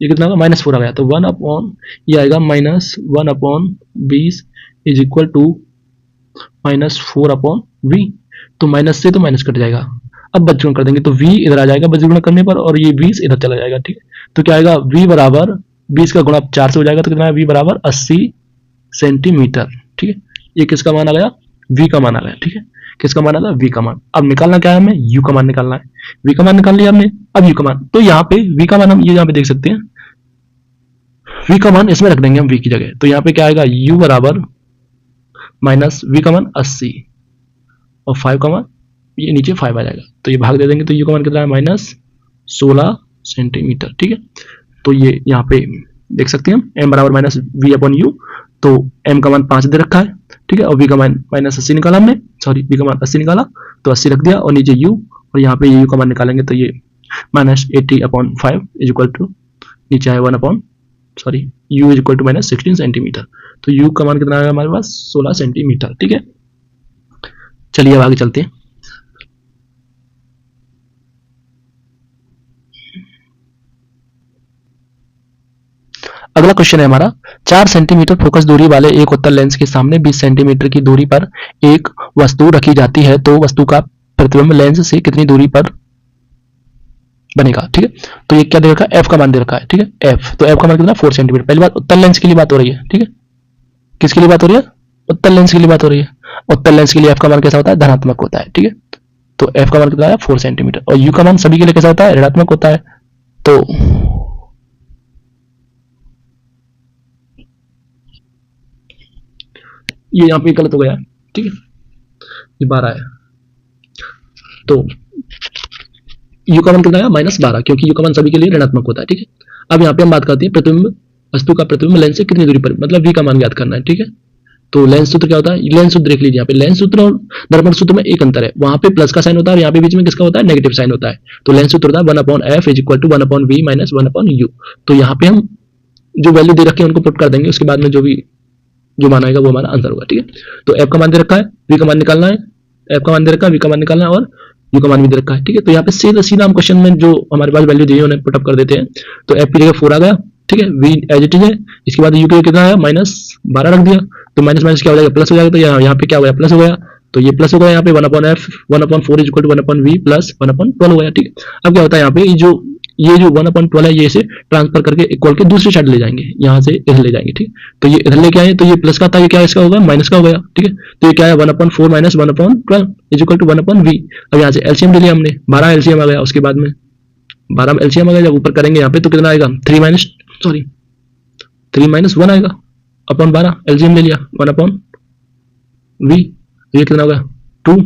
ये कितना आएगा माइनस 4 आ गया, तो 1 अपॉन ये आएगा minus 1 upon 20 is equal to minus 4 upon v। तो माइनस से तो माइनस कट जाएगा, अब बज्र कर देंगे तो v इधर आ जाएगा बज्र गुणा करने पर, और ये 20 इधर चला जाएगा। ठीक है, तो क्या आएगा v बराबर 20 का गुणा 4 से हो जाएगा, तो कितना है v बराबर 80 सेंटीमीटर। ठीक है, ये किसका मान आ गया, v का मान आ गया। ठीक है, किसका मान आ गया, v का मान। अब निकालना क्या है हमें, u का मान निकालना है, v का मान निकाल लिया हमने, अब u का मान। तो यहाँ पे v का मान हम ये यहाँ पे देख सकते हैं, v का मान इसमें रख देंगे हम v की जगह, तो यहाँ पे क्या आएगा u बराबर माइनस v का मान 80 और 5 का मान ये नीचे 5 आ जाएगा, तो ये भाग दे देंगे, तो u का मान कितना है माइनस 16 सेंटीमीटर। ठीक है, तो ये यहाँ पे देख सकते हैं हम m बराबर माइनस v अपॉन u, तो m का मान 5 दे रखा है। ठीक है, और v का मान माइनस 80 निकाला हमने, सॉरी v का मान 80 निकाला, तो 80 रख दिया और नीचे u, और यहाँ पे u का मान निकालेंगे तो ये minus 80 upon 5 is equal to नीचे है 1 upon sorry u is equal to minus 16 centimetre. तो u का मान कितना आएगा हमारे पास 16 सेंटीमीटर। ठीक है, चलिए अब आगे चलते हैं। अगला क्वेश्चन है हमारा, 4 सेंटीमीटर फोकस दूरी वाले एक उत्तल लेंस के सामने 20 सेंटीमीटर की दूरी पर एक वस्तु रखी जाती है, तो वस्तु का प्रतिबिंब लेंस से कितनी दूरी पर बनेगा। ठीक है, तो ये क्या दे रखा है, f का मान दे रखा है। ठीक है, f, तो f का मान कितना 4 सेंटीमीटर। पहली बात उत्तल लेंस के लिए बात हो रही है। ठीक है, किसके लिए बात हो रही है, उत्तल लेंस के लिए बात हो रही है। उत्तल लेंस के लिए f का मान कैसा होता है, धनात्मक होता है। ठीक है, तो f का मान कितना है 4 सेंटीमीटर, और u का मान सभी के लिए कैसा होता है, ऋणात्मक होता है। तो ये यहाँ पे गलत हो गया। ठीक है, ये 12 है, तो u का मान कितना है -12, क्योंकि u का मान सभी के लिए ऋणात्मक होता है। ठीक है, अब यहाँ पे हम बात करते हैं प्रतिबिंब, वस्तु का प्रतिबिंब लेंस से कितनी दूरी पर, मतलब v का मान ज्ञात करना है। ठीक है, तो लेंस सूत्र क्या होता है, लेंस सूत्र देख लीजिए। यहाँ पे लेंस सूत्र और दर्पण सूत्र में एक अंतर है, वहां पे प्लस का साइन होता है और यहाँ पे बीच में किसका होता है, नेगेटिव साइन होता है। तो लेंस सूत्र होता है 1/f = 1/v - 1/u। तो यहाँ पे हम जो वैल्यू दे रखे हैं उनको पुट कर देंगे, उसके बाद में जो मान आएगा वो हमारा आंसर होगा। ठीक है, तो f का मान दे रखा है, v का मान निकालना है, f का मान दे रखा है, v का मान निकालना है, और u का मान भी दे रखा है। ठीक है, तो यहाँ पे सीधा हम क्वेश्चन में जो हमारे पास वैल्यू दी है उन्हें पुटअप कर देते हैं। तो f की जगह 4 आ गया। ठीक है, v एज इट इज है, इसके बाद u के कितना आया -12 रख दिया, तो माइनस माइनस क्या हो जाएगा, प्लस हो जाएगा। तो यहाँ पे क्या हो गया, प्लस हो गया, तो ये प्लस हो गया। यहाँ पे 1/f 1/4 = 1/v प्लस 1/12 हो गया। ठीक है, अब क्या होता है यहाँ पे ये जो 1/12 है, ये इसे ट्रांसफर करके इक्वल के दूसरी साइड ले जाएंगे, यहाँ से इधर ले जाएंगे। ठीक, तो ये इधर लेके आए, तो ये प्लस का था, ये क्या इसका होगा, माइनस का हो गया। ठीक है, तो ये क्या है 1/4 - 1/12 = 1/v। अब यहाँ से एलसीएम ले लिया हमने, 12 एलसीएम आ गया, उसके बाद में 12 एलसीएम आ गया, जब ऊपर करेंगे यहाँ पे तो कितना आएगा 3 - 1 आएगा अपॉन 12, एलसीएम ले लिया 1/v, ये कितना होगा 2,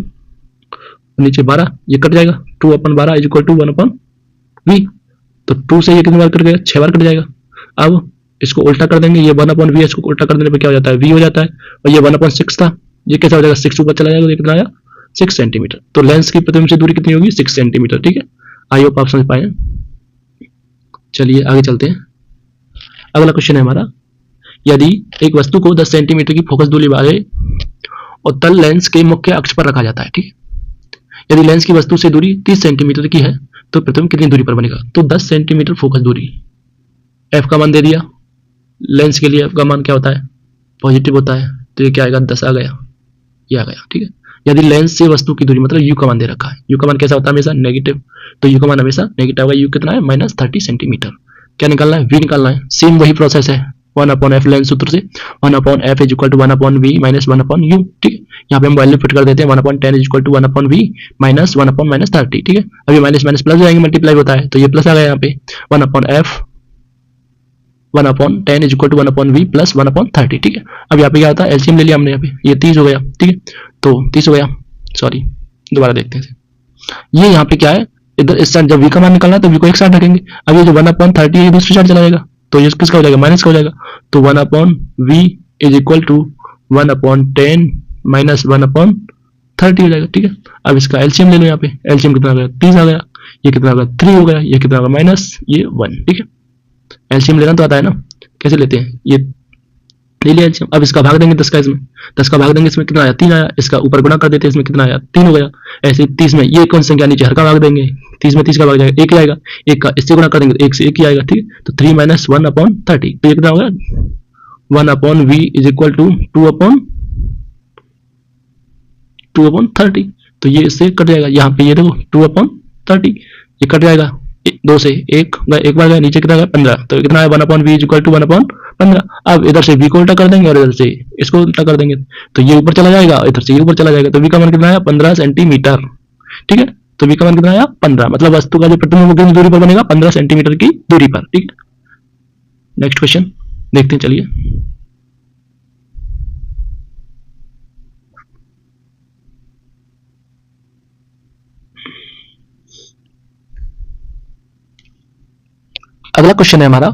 नीचे 12, ये कट जाएगा, 2/12 = 1/v। तो 2 से ये कितनी बार कट गया, 6 बार कट जाएगा। अब इसको उल्टा कर देंगे, ये 1/v, इसको उल्टा कर देने पे क्या हो जाता है, v हो जाता है, और ये 1/6 था, ये कैसा हो जाएगा 6 ऊपर चला जाएगा, ये कितना आया 6 सेंटीमीटर। तो लेंस की प्रतिबिंब से दूरी कितनी होगी, 6 सेंटीमीटर। ठीक है, आई होप आप समझ पाए। चलिए आगे चलते हैं। अगला क्वेश्चन है हमारा, यदि एक वस्तु को 10 सेंटीमीटर की फोकस दूरी वाले उत्तल लेंस के मुख्य अक्ष पर रखा जाता है। ठीक है, यदि लेंस की वस्तु से दूरी 30 सेंटीमीटर की है, तो प्रतिबिंब कितनी दूरी पर बनेगा। तो 10 सेंटीमीटर फोकस दूरी, f का मान दे दिया, लेंस के लिए f का मान क्या होता है, पॉजिटिव होता है, तो ये क्या आएगा 10 आ गया, ये आ गया। ठीक है, यदि लेंस से वस्तु की दूरी, मतलब u का मान दे रखा है, u का मान कैसा होता है हमेशा नेगेटिव, तो u का मान हमेशा नेगेटिव होगा। u कितना है -30 सेंटीमीटर। क्या निकालना है, v निकालना है। सेम वही प्रोसेस है, 1/f लेंस सूत्र से 1/f = 1/v - 1/u। ठीक है, यहाँ पे हम वैल्यू फिट कर देते हैं, 1/10 = 1/v - 1/30। ठीक है, अभी माइनस माइनस प्लस जाएंगे, मल्टीप्लाई होता है, तो ये प्लस आ गया यहाँ पे 1/f 1/10 = 1/v प्लस 1/30। ठीक है, अब यहाँ पे क्या होता है, एलसीएम ले लिया हमने, यहाँ पे ये 30 हो गया। ठीक है, तो 30 हो गया, सॉरी दोबारा देखते हैं। ये यहाँ पे क्या है, इधर इस साइड जब v का मान निकालना है तो v को एक साइड रखेंगे। अब ये जो 1/30 है ये दूसरी साइड चला जाएगा, तो ये किसका हो जाएगा, माइनस का हो जाएगा। तो 1/v = 1/10 - 1/30 हो जाएगा। ठीक है, अब इसका एलसीएम ले लो, यहाँ पे एलसीएम कितना आ गया 30 आ गया, ये कितना होगा 3 हो गया, ये कितना होगा माइनस ये 1। ठीक है, एलसीएम लेना तो आता है ना, कैसे लेते हैं, ये ले लिया एलसीएम। अब इसका भाग देंगे 10 का, इसमें 10 का भाग देंगे, इसमें कितना आया 3 आया, इसका ऊपर गुणा कर देते हैं, इसमें कितना आया 3 हो गया। ऐसे 30 में ये कौन संख्या नीचे हर का भाग देंगे, 30 में 30 का भाग जाएगा 1 ही आएगा, 1 का इससे गुणा कर देंगे तो 1 से 1 ही आएगा। ठीक है, तो 3 - 1/30, तो ये कितना होगा 1/v = 2/30। तो ये इससे कट जाएगा, यहाँ पे ये देखो 2/30 ये कट जाएगा, 2 से 1 बार गया, नीचे कितना 15, तो कितना है 1/v = 1/15। अब इधर से v को उल्टा कर देंगे और इधर से इसको उल्टा कर देंगे, तो ये ऊपर चला जाएगा, इधर से ये ऊपर चला जाएगा, तो v का मान कितना आया 15 सेंटीमीटर। ठीक है, तो v का मान कितना आया 15, मतलब वस्तु का जो प्रतिबिंब कितनी दूरी पर बनेगा, 15 सेंटीमीटर की दूरी पर। ठीक, नेक्स्ट क्वेश्चन देखते हैं। चलिए अगला क्वेश्चन है हमारा,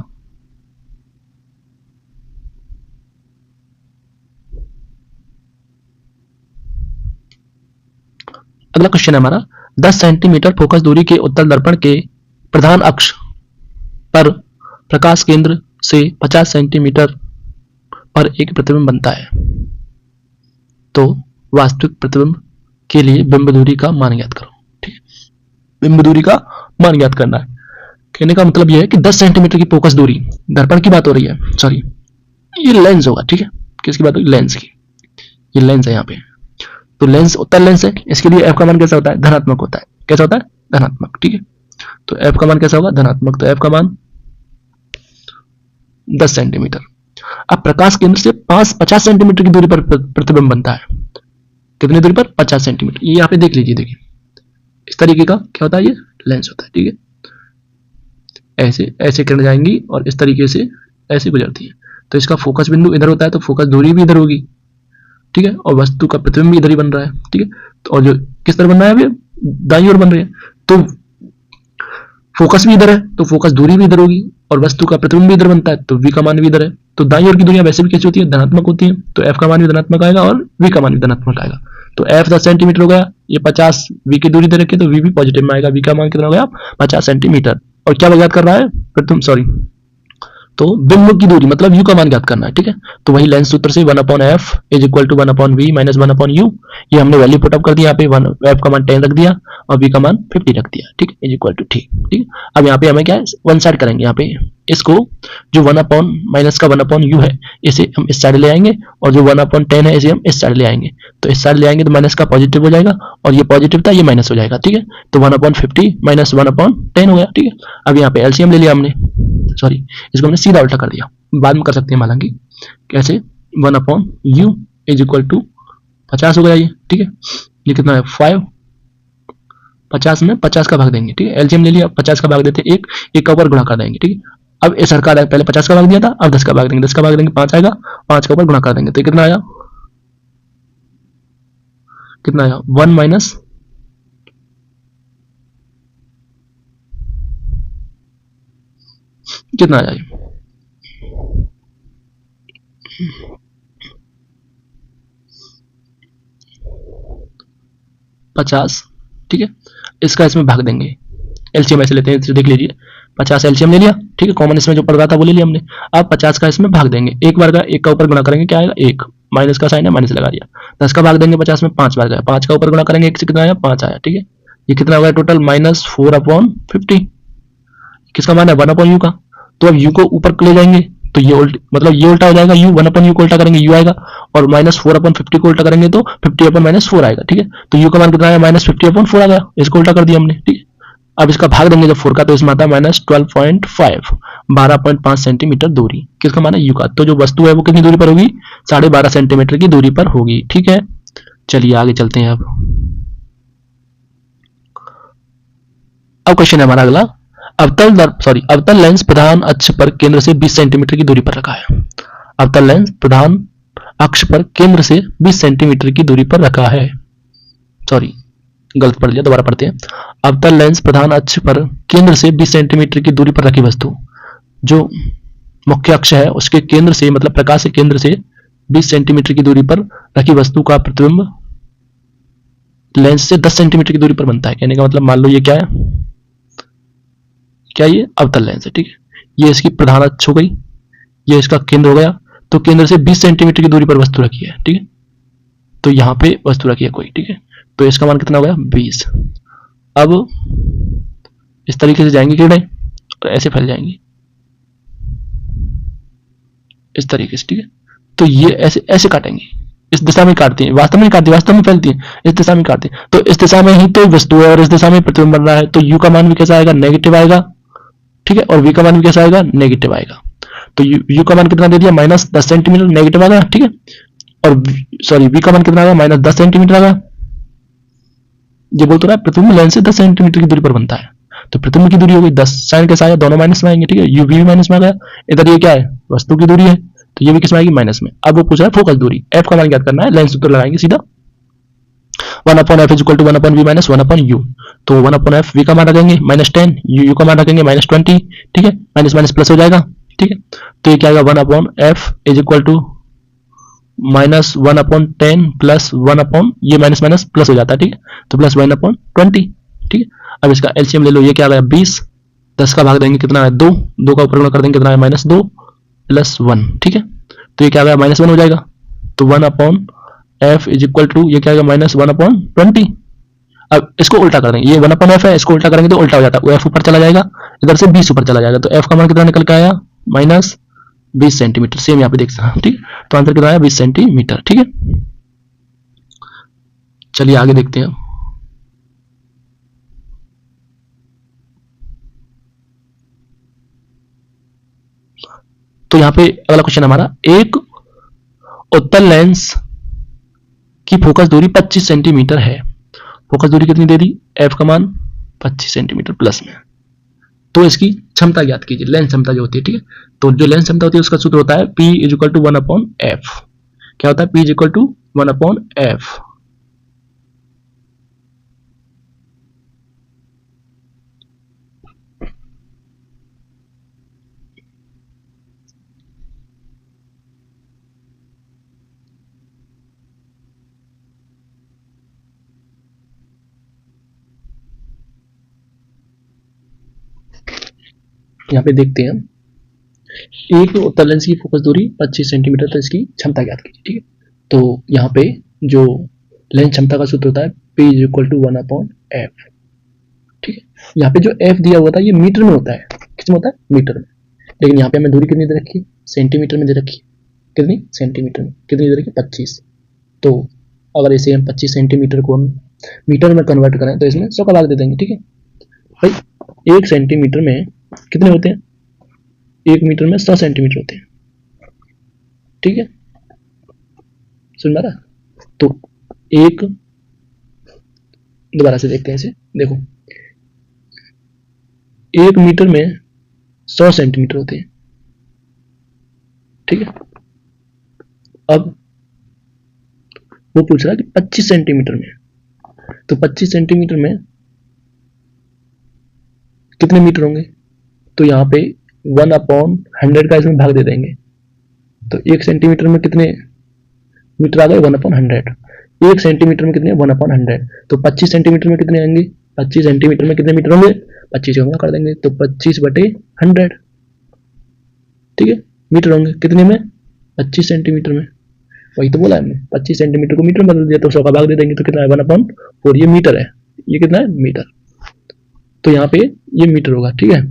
अगला क्वेश्चन है हमारा 10 सेंटीमीटर फोकस दूरी के उत्तल दर्पण के प्रधान अक्ष पर प्रकाश केंद्र से 50 सेंटीमीटर और एक प्रतिबिंब बनता है, तो वास्तविक प्रतिबिंब के लिए बिंब दूरी का मान ज्ञात करो। ठीक है, बिंब दूरी का मान ज्ञात करना है। कहने का मतलब यह है कि 10 सेंटीमीटर की फोकस दूरी, दर्पण की बात हो रही है, सॉरी ये लेंस होगा। ठीक है, किसकी बात हो रही है? लेंस की। ये लेंस है यहाँ पे, तो लेंस उत्तल लेंस है, इसके लिए एफ का मान कैसा होता है? धनात्मक होता है। कैसा होता है? धनात्मक। ठीक है, तो एफ का मान कैसा होगा? धनात्मक। तो एफ का मान 10 सेंटीमीटर। अब प्रकाश केंद्र से 50 सेंटीमीटर की दूरी पर प्रतिबिंब बनता है। कितनी दूरी पर? 50 सेंटीमीटर। ये यहाँ पे देख लीजिए, देखिए इस तरीके का क्या होता है? ये लेंस होता है। ठीक है, ऐसे ऐसे किरण जाएंगी और इस तरीके से ऐसे गुजरती है, तो इसका फोकस बिंदु इधर होता है, तो फोकस दूरी भी इधर होगी। ठीक है, और वस्तु का प्रतिबिंब भी इधर ही बन रहा है। ठीक है, तो और जो किस तरह बन रहा है? अभी दाईं ओर बन रही है, तो फोकस भी इधर है, तो फोकस दूरी भी इधर होगी, और वस्तु का प्रतिबिंब भी इधर बनता है, तो v का मान भी इधर है। तो दाईं ओर की दूरियां वैसे भी कैसी होती है? धनात्मक होती है, तो f का मान भी धनात्मक आएगा और v का मान भी धनात्मक आएगा। तो f 10 सेंटीमीटर हो गया, ये 50 v की दूरी दे रखी है, तो v भी पॉजिटिव में आएगा। v का मान कितना हो गया? 50 सेंटीमीटर। और क्या ज्ञात कर रहा है? प्रथम सॉरी तो बिंब की दूरी मतलब u का मान ज्ञात करना है। ठीक है, तो वही लेंस सूत्र से 1/f is equal to 1/v minus 1/u, ये हमने वैल्यू पुट अप कर दिया। यहाँ पे f का मान 10 रख दिया और v का मान 50 रख दिया। ठीक, इज इक्वल टू ठीक। ठीक, अब यहाँ पे हमें क्या है? वन साइड करेंगे। यहाँ पे इसको जो 1/ माइनस का 1/u है, इसे हम इस साइड ले आएंगे, और जो 1/10 है इसे हम इस साइड ले आएंगे। तो इस साइड ले आएंगे तो माइनस का पॉजिटिव हो जाएगा, और ये पॉजिटिव था, ये माइनस हो जाएगा। ठीक है, तो 1/50 माइनस 1/10 हो गया। ठीक है, अब यहाँ पे एलसीएम ले लिया हमने, सॉरी इसको हमने सीधा उल्टा कर दिया, बाद में कर सकते हैं हालांकि। कैसे? 1/u इज इक्वल टू 50 हो गया ये। ठीक है, ये कितना है? 5। 50 में 50 का भाग देंगे। ठीक है, एलसीएम ले लिया, 50 का भाग देते हैं, एक का ऊपर गुणा कर देंगे। ठीक है, अब इस सरकार पहले 50 का भाग दिया था, अब 10 का भाग देंगे। 10 का भाग देंगे 5 आएगा, 5 का ऊपर गुणा कर देंगे, तो कितना आया? कितना आया? 1 माइनस कितना आया? 50। ठीक है, इसका इसमें भाग देंगे, एलसीएम ऐसे लेते हैं, इसे देख लीजिए। 50 एलसीएम ले लिया। ठीक है, कॉमन इसमें जो पड़ रहा था वो ले लिया हमने। अब 50 का इसमें भाग देंगे, एक बार का, एक का ऊपर गुणा करेंगे, क्या आएगा? 1, माइनस का साइन है, माइनस लगा दिया। 10 का भाग देंगे 50 में, 5 बार गया, 5 का ऊपर गुणा करेंगे, 1 से कितना आया? 5 आया। ठीक है, ये कितना हो गया टोटल? -4/50। किसका मान है? 1/u का। तो अब u को ऊपर ले जाएंगे, तो ये मतलब ये उल्टा हो जाएगा, u 1/u को उल्टा करेंगे u आएगा, और -4/50 को उल्टा करेंगे तो 50/-4 आएगा। ठीक है, तो u का मान कितना आया? -50/4 आ गया, इसको उल्टा कर दिया हमने। ठीक है, अब इसका भाग देंगे जब 4 का, तो इसमें आता है -12.5, 12.5 सेंटीमीटर दूरी। किसका मान है? u का। तो जो वस्तु है वो कितनी दूरी पर होगी? 12.5 सेंटीमीटर की दूरी पर होगी। ठीक है, चलिए आगे चलते हैं। अब क्वेश्चन है हमारा अगला, अवतल लेंस प्रधान अक्ष पर केंद्र से 20 सेंटीमीटर की दूरी पर रखा है। अवतल लेंस प्रधान अक्ष पर केंद्र से 20 सेंटीमीटर की दूरी पर रखा है। सॉरी गलत पढ़ लिया, दोबारा पढ़ते हैं। अवतल लेंस प्रधान अक्ष पर केंद्र से 20 सेंटीमीटर की दूरी पर रखी वस्तु, जो मुख्य अक्ष है उसके केंद्र से मतलब प्रकाश के केंद्र से 20 सेंटीमीटर की दूरी पर रखी वस्तु का प्रतिबिंब लेंस से 10 सेंटीमीटर की दूरी पर बनता है। कहने का मतलब मान लो ये क्या है? क्या ये? अवतल लेंस है। ठीक है, ये इसकी प्रधान अक्ष हो गई, ये इसका केंद्र हो गया, तो केंद्र से 20 सेंटीमीटर की दूरी पर वस्तु रखी है। ठीक है, तो यहां पे वस्तु रखी है कोई। ठीक है, तो इसका मान कितना हो गया? 20। अब इस तरीके से जाएंगी किरणें और ऐसे फैल जाएंगी इस तरीके से। ठीक है, तो ये ऐसे ऐसे काटेंगी, इस दिशा में काटती हैं, वास्तव में काटती है, वास्तव में फैलती है, इस दिशा में काटती है। तो इस दिशा में ही तो वस्तु है और इस दिशा में प्रतिबिंब बन रहा है, तो u का मान भी कैसा आएगा? नेगेटिव आएगा। ठीक है, और v का मान भी कैसा आएगा? नेगेटिव आएगा। तो u का मान कितना दे दिया? -10 सेंटीमीटर, नेगेटिव आ गया। ठीक है, और सॉरी v का मान कितना आ गया? -10 सेंटीमीटर आ गया। ये बोल तो रहा है प्रतिबिंब लेंस से 10 सेंटीमीटर की दूरी पर बनता है, तो प्रतिबिंब की दूरी हो गई 10, साइन कैसा आया? दोनों माइनस में आएंगे। ठीक है, u भी माइनस में आ गया, इधर ये क्या है? वस्तु की दूरी है, तो ये भी किस में आएगी? माइनस में। अब वो पूछ रहा है फोकस दूरी, f का मान ज्ञात करना है, लेंस सूत्र लगाएंगे सीधा, 1/f is equal to 1/v minus 1/u। तो 1/f v का मान रखेंगे -10, u का मान रखेंगे -20। ठीक है, माइनस माइनस प्लस हो जाएगा। ठीक है, तो ये क्या आएगा? 1/f is equal to -1/10 plus 1/ ये माइनस माइनस प्लस हो जाता है। ठीक है, तो प्लस 1/20। ठीक है, अब इसका एलसीएम ले लो, ये क्या आ गया? 20। 10 का भाग देंगे कितना है? 2, 2 का ऊपर गुणा कर देंगे कितना है? -2 + 1। ठीक है, तो ये क्या आ गया, -1 हो जाएगा। तो 1/f इज इक्वल टू, ये क्या आएगा, -1/20। अब इसको उल्टा कर देंगे, ये 1/f है, इसको उल्टा करेंगे तो उल्टा हो जाता है, f ऊपर चला जाएगा, इधर से 20 ऊपर चला जाएगा, तो f का मान कितना निकल के आया, -20 सेंटीमीटर। सेम यहाँ पे देख सकते हैं, ठीक। तो आंसर कितना आया, 20 सेंटीमीटर, ठीक है। चलिए आगे देखते हैं। तो यहाँ पे अगला क्वेश्चन हमारा, एक उत्तल लेंस की फोकस दूरी 25 सेंटीमीटर है। फोकस दूरी कितनी दे दी, f का मान 25 सेंटीमीटर प्लस में। तो इसकी क्षमता ज्ञात कीजिए, लेंस क्षमता जो होती है, ठीक है। तो जो लेंस क्षमता होती है उसका सूत्र होता है P is equal to 1/f। क्या होता है, P is equal to 1/f। यहाँ पे देखते हैं, एक उत्तल लेंस की फोकस दूरी 25 सेंटीमीटर, तो इसकी क्षमता ज्ञात कीजिए, ठीक है। तो यहाँ पे जो लेंस क्षमता का सूत्र होता है P is equal to 1/f, ठीक है। यहाँ पे जो f दिया हुआ था ये मीटर में होता है, किस में होता है, मीटर में। लेकिन यहाँ पे हमें दूरी कितनी दे रखी है, सेंटीमीटर में दे रखी है। कितनी, सेंटीमीटर में। कितनी दे रखी है, 25। तो अगर इसे हम 25 सेंटीमीटर को हम मीटर में कन्वर्ट करें तो इसमें 100 का भाग दे देंगे, ठीक है भाई। 1 सेंटीमीटर में कितने होते हैं, 1 मीटर में 100 सेंटीमीटर होते हैं, ठीक है। सुन पा रहा, तो एक, दोबारा से देखते हैं इसे, देखो 1 मीटर में 100 सेंटीमीटर होते हैं, ठीक है। अब वो पूछ रहा है कि 25 सेंटीमीटर में, तो 25 सेंटीमीटर में कितने मीटर होंगे, तो यहाँ पे 1/100 का इसमें भाग दे देंगे। तो 1 सेंटीमीटर में कितने मीटर आ गए, 1/100। 1 सेंटीमीटर में कितने, 1/100। तो 25 सेंटीमीटर में कितने आएंगे, 25 सेंटीमीटर में कितने मीटर होंगे, 25 गुणा कर देंगे, तो 25/100, ठीक है। मीटर होंगे कितने में, 25 सेंटीमीटर में। वही तो बोला हमने, 25 सेंटीमीटर को मीटर में बदल दिया तो 100 का भाग दे देंगे, तो कितना है, 1/4। ये मीटर है, ये कितना है, मीटर। तो यहाँ पे ये मीटर होगा, ठीक है।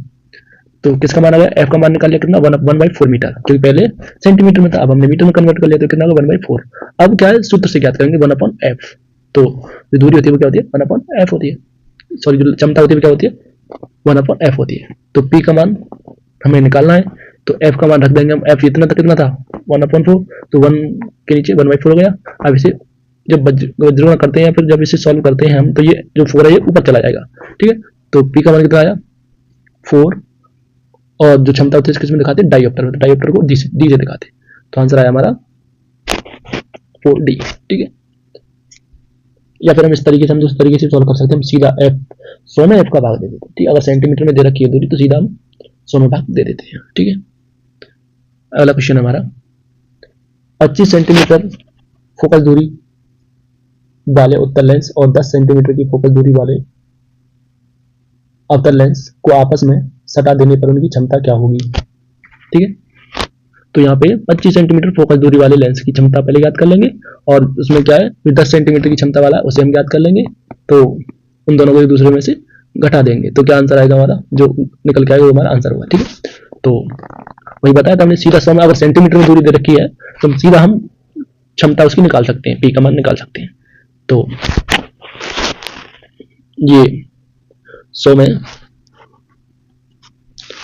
तो किसका मान आ गया, f का मान निकाल लिया कितना, 1/4 मीटर, क्योंकि पहले सेंटीमीटर में था, अब हमने मीटर में कन्वर्ट कर लिया, तो कितना होगा, 1/4। अब क्या है, सूत्र से ज्ञात करेंगे 1/f। तो जो दूरी होती है वो क्या होती है, 1/f होती है। सॉरी, जो क्षमता होती है वो क्या होती है, 1/f होती है। तो p का मान हमें निकालना है, तो f का मान रख देंगे हम, f इतना तक कितना था, 1/4, तो 1 के नीचे 1/4 हो गया। अब इसे जब वज्रगुणा करते हैं या फिर जब इसे सॉल्व करते हैं हम, तो ये जो 4 है ये ऊपर चला जाएगा, ठीक है। तो p का मान कितना आया, 4। और जो क्षमता होती है किसमें दिखाते हैं, डायोप्टर, डायोप्टर को डी से दिखाते हैं। तो आंसर आया हमारा 4D, ठीक है। या फिर हम इस तरीके से, हम दूसरे तरीके से सॉल्व कर सकते हैं, हम सीधा f 100 में f का भाग दे देते हैं, ठीक है। अगर सेंटीमीटर में दे रखी है दूरी तो सीधा हम 100 में भाग दे देते हैं, ठीक है। अगला क्वेश्चन हमारा, 25 सेंटीमीटर फोकस दूरी वाले उत्तल लेंस और 10 सेंटीमीटर की फोकस दूरी वाले अवतल लेंस को आपस में सटा देने पर उनकी क्षमता क्या होगी, ठीक है। तो यहाँ पे 25 सेंटीमीटर फोकस दूरी वाले लेंस की क्षमता पहले ज्ञात कर लेंगे, और उसमें क्या है, 10 सेंटीमीटर की क्षमता वाला उसे हम ज्ञात कर लेंगे। तो उन दोनों को एक दूसरे में से घटा देंगे, तो क्या आंसर आएगा हमारा, जो निकल के आएगा वो हमारा आंसर होगा, ठीक है। तो वही बताया था हमने, सीधा सम, अगर सेंटीमीटर में दूरी दे रखी है तो सीधा हम क्षमता उसकी निकाल सकते हैं, पी का मान निकाल सकते हैं। तो ये 100 में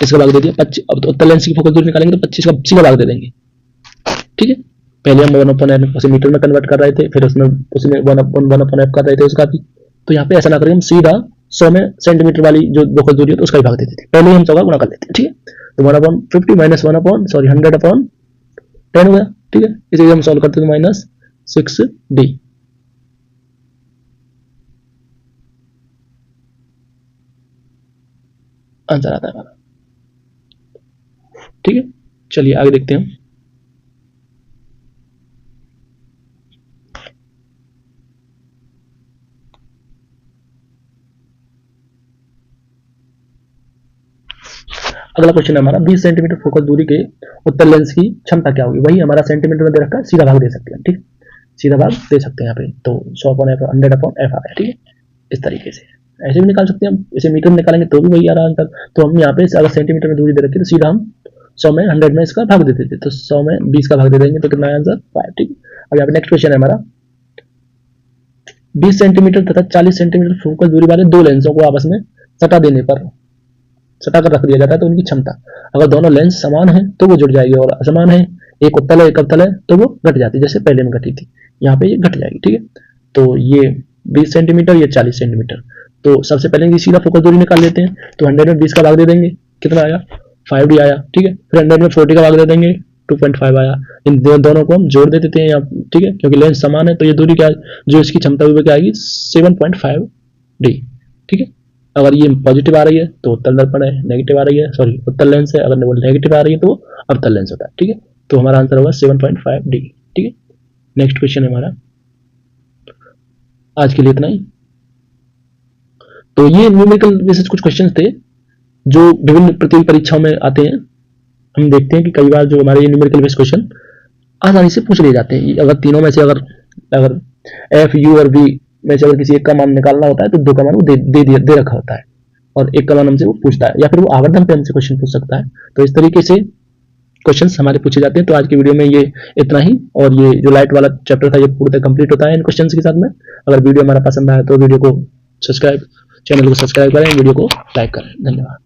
इसका भाग दे दिया 25। अब उत्तल लेंस की फोकस दूरी निकालेंगे तो 25 का सीधा भाग दे देंगे, ठीक है। पहले हम 1/f उसे मीटर में कन्वर्ट कर रहे थे, फिर उसमें 1/f कर रहे थे उसका भी। तो यहाँ पे ऐसा ना करें, हम सीधा 100 में सेंटीमीटर वाली जो फोकस दूरी है तो उसका ही भाग दे देते, पहले ही हम 100 का गुणा कर लेते हैं, ठीक है। तो 1/50 माइनस 100/10 हो गया, ठीक है। इसे हम सॉल्व करते हैं, तो -6D आंसर आता है हमारा, ठीक है। चलिए आगे देखते हैं। अगला क्वेश्चन है हमारा 20 सेंटीमीटर फोकस दूरी के उत्तल लेंस की क्षमता क्या होगी। वही हमारा सेंटीमीटर में दे रखा है, सीधा भाग दे सकते हैं, ठीक, सीधा भाग दे सकते हैं यहाँ पे। तो 100/100/f आ गया, ठीक है। इस तरीके से ऐसे भी निकाल सकते हैं हम, इसे मीटर में निकालेंगे तो भी वही आ रहा आंसर। तो हम यहाँ पे अगर सेंटीमीटर में दूरी दे रखी है तो सीधा हम 100 में 100 में इसका भाग दे देते, तो 100 में 20 का भाग दे देंगे तो कितना है आंसर 5, ठीक है। अब यहाँ पे नेक्स्ट क्वेश्चन है हमारा 20 सेंटीमीटर तथा 40 सेंटीमीटर फोकस दूरी वाले दो लेंसों को आपस में सटा देने पर, सटा कर रख दिया जाता है, तो उनकी क्षमता, अगर दोनों लेंस समान है तो वो जुड़ जाएगी, और असमान है, एक उत्तल है एक अवतल है, तो वो घट जाती है, जैसे पहले में घटी थी, यहाँ पे ये घट जाएगी, ठीक है। तो ये 20 सेंटीमीटर, ये 40 सेंटीमीटर। तो सबसे पहले ये सीधा फोकस दूरी निकाल लेते हैं, तो 100 में 20 का भाग दे देंगे, कितना आया 5d आया, ठीक है। फिर 100 में 40 का भाग दे देंगे, 2.5 आया। इन दोनों को हम जोड़ दे देते हैं यहाँ, ठीक है, क्योंकि लेंस समान है, तो ये दूरी क्या जो इसकी क्षमता हुई क्या आएगी 7.5d, ठीक है। अगर ये पॉजिटिव आ रही है तो उत्तल दर्पण है, नेगेटिव आ रही है सॉरी उत्तल लेंस है, अगर वो नेगेटिव आ रही है तो अवतल लेंस होता है, ठीक है। तो हमारा आंसर होगा 7.5d, ठीक है। नेक्स्ट क्वेश्चन है हमारा, आज के लिए इतना ही। तो ये न्यूमेरिकल बेसिस कुछ क्वेश्चंस थे जो विभिन्न प्रतियोगी परीक्षाओं में आते हैं। हम देखते हैं कि कई बार जो हमारे न्यूमेरिकल बेस्ड क्वेश्चन आसानी से पूछ लिए जाते हैं। अगर तीनों में से अगर एफ यू और वी में से अगर किसी एक का मान निकालना होता है तो दो का मान वो दे रखा होता है, और एक का मान हमसे वो पूछता है, या फिर वो आवर्धन पे हमसे क्वेश्चन पूछ सकता है। तो इस तरीके से क्वेश्चंस हमारे पूछे जाते हैं। तो आज की वीडियो में ये इतना ही, और ये जो लाइट वाला चैप्टर था ये पूर्णतः कंप्लीट होता है इन क्वेश्चंस के साथ में। अगर वीडियो हमारा पसंद आया तो वीडियो को सब्सक्राइब, चैनल को सब्सक्राइब करें, वीडियो को लाइक करें। धन्यवाद।